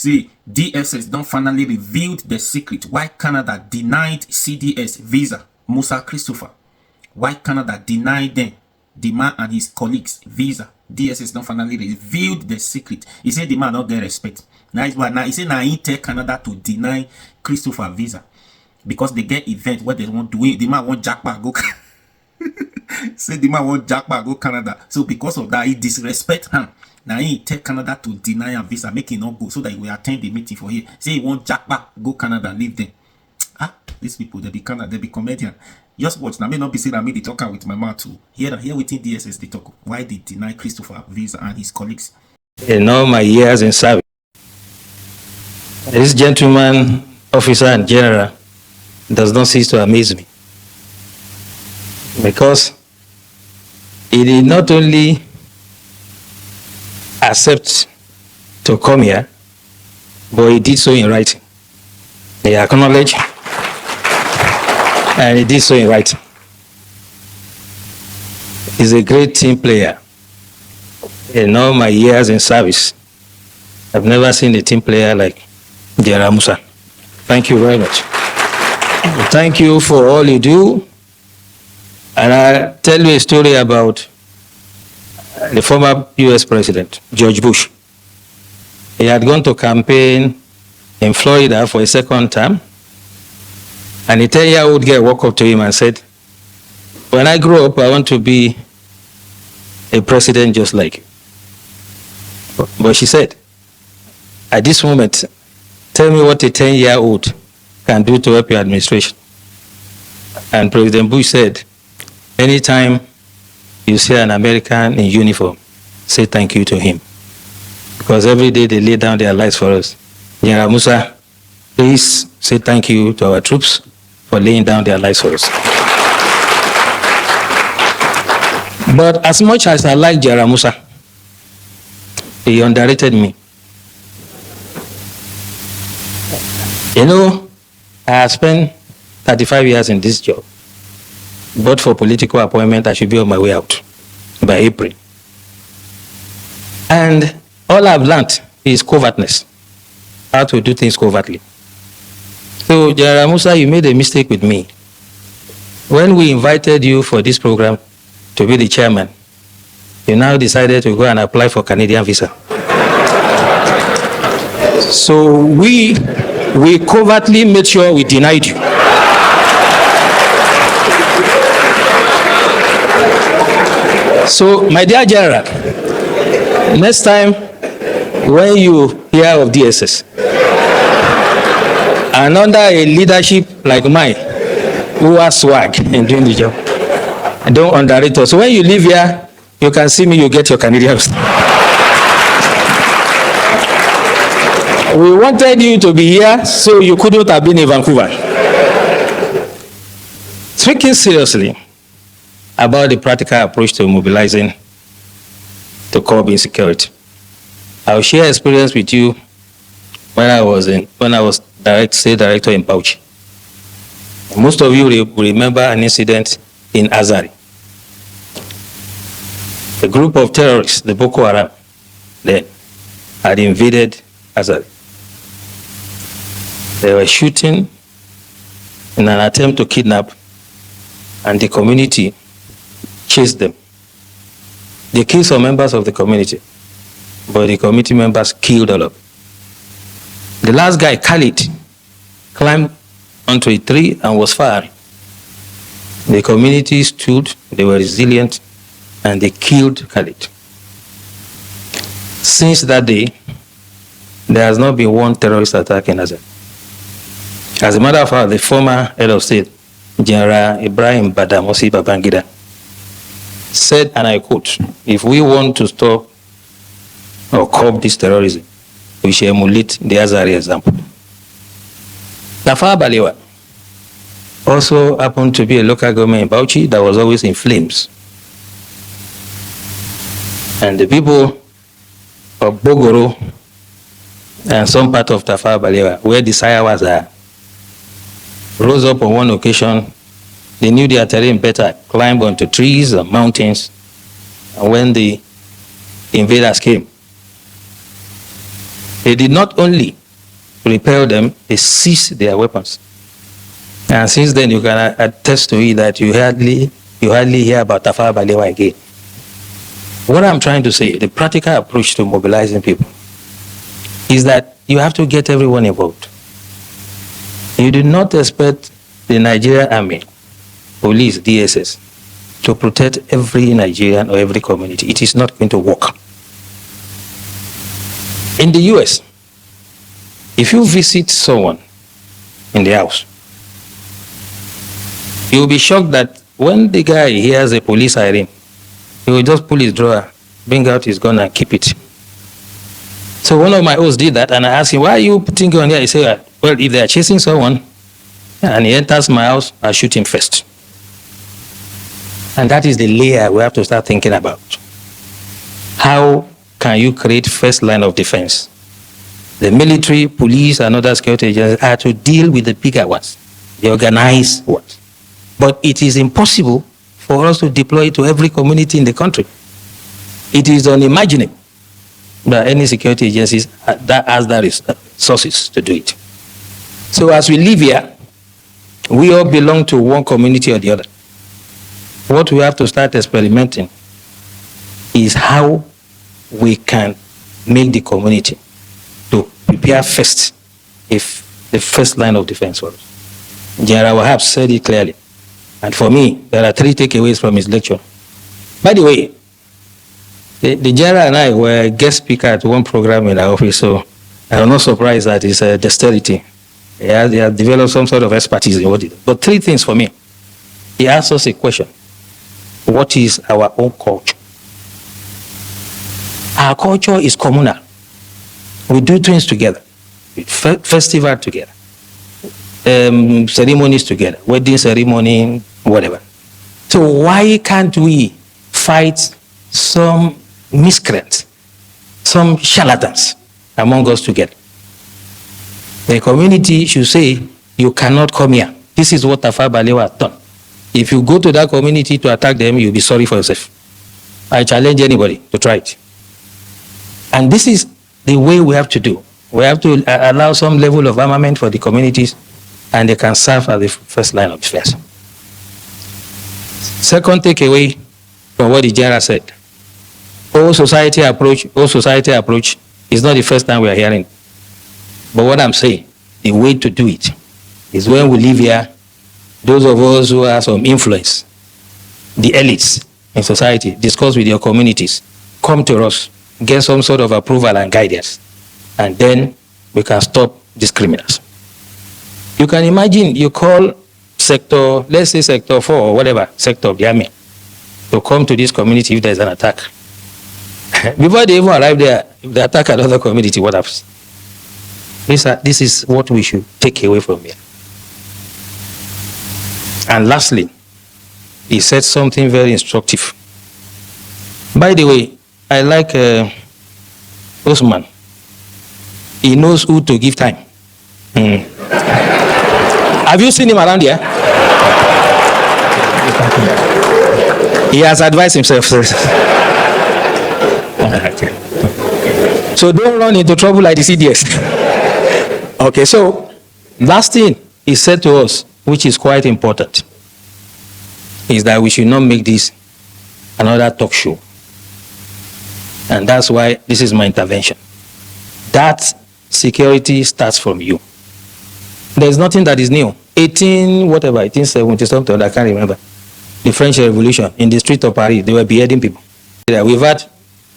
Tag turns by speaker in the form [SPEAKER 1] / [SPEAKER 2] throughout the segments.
[SPEAKER 1] See, DSS don't finally revealed the secret why Canada denied CDS visa Musa Christopher. Why Canada denied them, the man and his colleagues, visa. DSS don't finally revealed the secret. He said the man don't get respect. Now he said now he tell Canada to deny Christopher visa because they get event where they want to win. The man want jackpot go. Say the man want jackpot go Canada. So because of that, he disrespect him. Now he tell Canada to deny a visa, make it not go so that he will attend the meeting for here. Say he want jackpot go Canada, leave them. Ah, these people they be Canada, they be comedian. Just watch. Now may not be saying I made the talker with my mouth too. Here within DSS they talk why they deny Christopher visa and his colleagues.
[SPEAKER 2] In all my years in service, this gentleman, officer and general, does not cease to amaze me. Because he did not only accept to come here, but he did so in writing. He acknowledged, and he did so in writing. He's a great team player. In all my years in service, I've never seen a team player like General Musa. Thank you very much. Thank you for all you do. And I'll tell you a story about the former US President, George Bush. He had gone to campaign in Florida for a second term, and a 10-year-old girl walked up to him and said, when I grow up, I want to be a president just like you. But she said, at this moment, tell me what a 10-year-old can do to help your administration. And President Bush said, anytime you see an American in uniform, say thank you to him. Because every day they lay down their lives for us. General Musa, please say thank you to our troops for laying down their lives for us. But as much as I like General Musa, he underrated me. You know, I have spent 35 years in this job. But for political appointment, I should be on my way out by April. And all I've learned is covertness, how to do things covertly. So, General Musa, you made a mistake with me. When we invited you for this program to be the chairman, you now decided to go and apply for Canadian visa. So we covertly made sure we denied you. So, my dear General, next time when you hear of DSS, and under a leadership like mine, who has swag in doing the job, don't underrate us. So when you leave here, you can see me, you get your Canadian. We wanted you to be here, so you couldn't have been in Vancouver. Speaking seriously about the practical approach to mobilizing to curb insecurity, I'll share experience with you when I was state director in Bauchi. Most of you will remember an incident in Azari. A group of terrorists, the Boko Haram, then had invaded Azari. They were shooting in an attempt to kidnap, and the community chased them. They killed some members of the community, but the community members killed all of them. The last guy, Khalid, climbed onto a tree and was firing. The community stood, they were resilient, and they killed Khalid. Since that day, there has not been one terrorist attack in Azari. As a matter of fact, the former head of state, General Ibrahim Badamasi Babangida, said, and I quote, if we want to stop or curb this terrorism, we should emulate the Azari example. Tafawa Balewa also happened to be a local government in Bauchi that was always in flames. And the people of Bogoro and some part of Tafawa Balewa, where the Sayawas are, rose up on one occasion. They knew their terrain better, climbed onto trees and mountains, and when the invaders came, They did not only repel them, they seized their weapons. And since then, you can attest to it that you hardly hear about Tafawa Balewa again. What I'm trying to say, the practical approach to mobilizing people is that you have to get everyone involved. You do not expect the Nigerian Army, police, DSS, to protect every Nigerian or every community. It is not going to work. In the US, if you visit someone in the house, you'll be shocked that when the guy hears a police siren, he will just pull his drawer, bring out his gun and keep it. So one of my hosts did that, and I asked him, why are you putting gun here? He said, well, if they are chasing someone and he enters my house, I'll shoot him first. And that is the layer we have to start thinking about. How can you create first line of defense? The military, police, and other security agencies are to deal with the bigger ones, the organized ones. But it is impossible for us to deploy it to every community in the country. It is unimaginable that any security agencies that has the resources to do it. So as we live here, we all belong to one community or the other. What we have to start experimenting is how we can make the community to prepare first, if the first line of defense for us. General Wahab said it clearly. And for me, there are 3 takeaways from his lecture. By the way, the general and I were guest speaker at one program in our office, so I'm not surprised that it's a dexterity. They have developed some sort of expertise in what it is. But 3 things for me. He asked us a question. What is our own culture? Our culture is communal. We do things together, festival together, ceremonies together, wedding ceremony, whatever. So why can't we fight some miscreants, some charlatans among us together? The community should say, you cannot come here. This is what Tafawa Balewa has done. If you go to that community to attack them, you'll be sorry for yourself. I challenge anybody to try it. And this is the way we have to do. We have to allow some level of armament for the communities, and they can serve as the first line of defense. Second takeaway from what the general said, all society approach is not the first time we are hearing. But what I'm saying, the way to do it is when we live here, those of us who have some influence, the elites in society, discuss with your communities, come to us, get some sort of approval and guidance, and then we can stop these criminals. You can imagine you call sector, let's say sector 4 or whatever, sector of the army, to come to this community if there's an attack. Before they even arrive there, if they attack another community, what happens? This is what we should take away from here. And lastly, he said something very instructive. By the way, I like Osman. He knows who to give time. Have you seen him around here? He has advised himself. So don't run into trouble like the CDS. Okay, so last thing he said to us, which is quite important, is that we should not make this another talk show. And that's why this is my intervention. That security starts from you. There's nothing that is new. 1870 something, I can't remember. The French Revolution, in the street of Paris, they were beheading people. We've had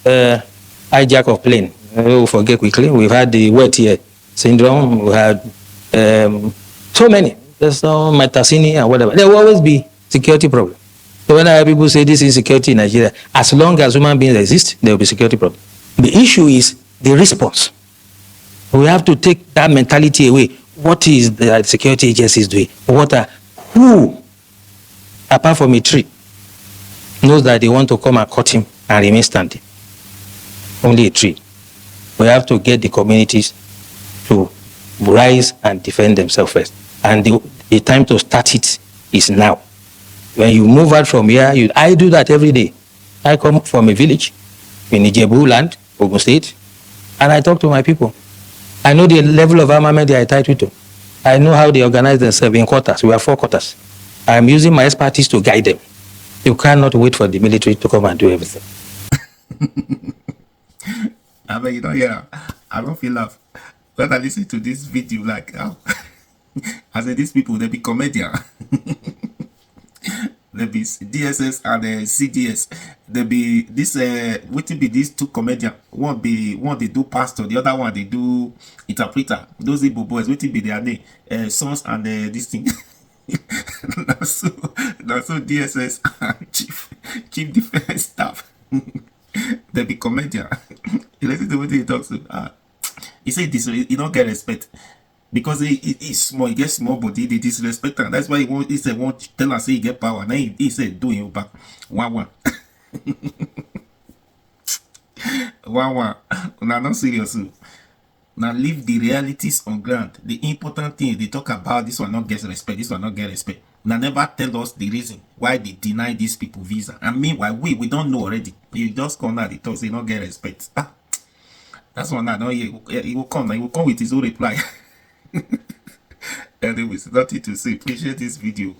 [SPEAKER 2] hijack of plane. We'll forget quickly. We've had the wet ear syndrome. We had so many. There's no Metasini and whatever. There will always be security problem. So when I hear people say this is security in Nigeria, as long as human beings exist, there will be security problem. The issue is the response. We have to take that mentality away. What is the security agencies doing? Who, apart from a tree, knows that they want to come and cut him and remain standing? Only a tree. We have to get the communities to rise and defend themselves first. And the time to start it is now. When you move out from here, I do that every day. I come from a village in Ijebu land, Ogun State, and I talk to my people. I know the level of armament they are entitled to. I know how they organize themselves in quarters. We have 4 quarters. I am using my expertise to guide them. You cannot wait for the military to come and do everything.
[SPEAKER 1] I mean, you know, yeah, I don't feel laugh. When I listen to this video, like, oh, I say these people, they be comedian. They be DSS and CDS. They be this, what be these 2 comedian? One they do pastor, the other one they do interpreter. Those Igbo boys, what be their name? Sons and this thing. now so DSS and chief defense staff. They be comedian. You listen to what he talks to. He say this, he don't get respect because he's small. He gets small, but he disrespect, and that's why he said won't tell us say he get power. Now he said do him back 1-1. 1-1. Now not serious. Now leave the realities on ground. The important thing they talk about, this one not get respect. This one not get respect. Now never tell us the reason why they deny these people visa. And meanwhile we don't know already. You just come out, they talk, say not get respect. That's one I know. He will come. He will come with his own reply. Anyways, nothing to say. Appreciate this video.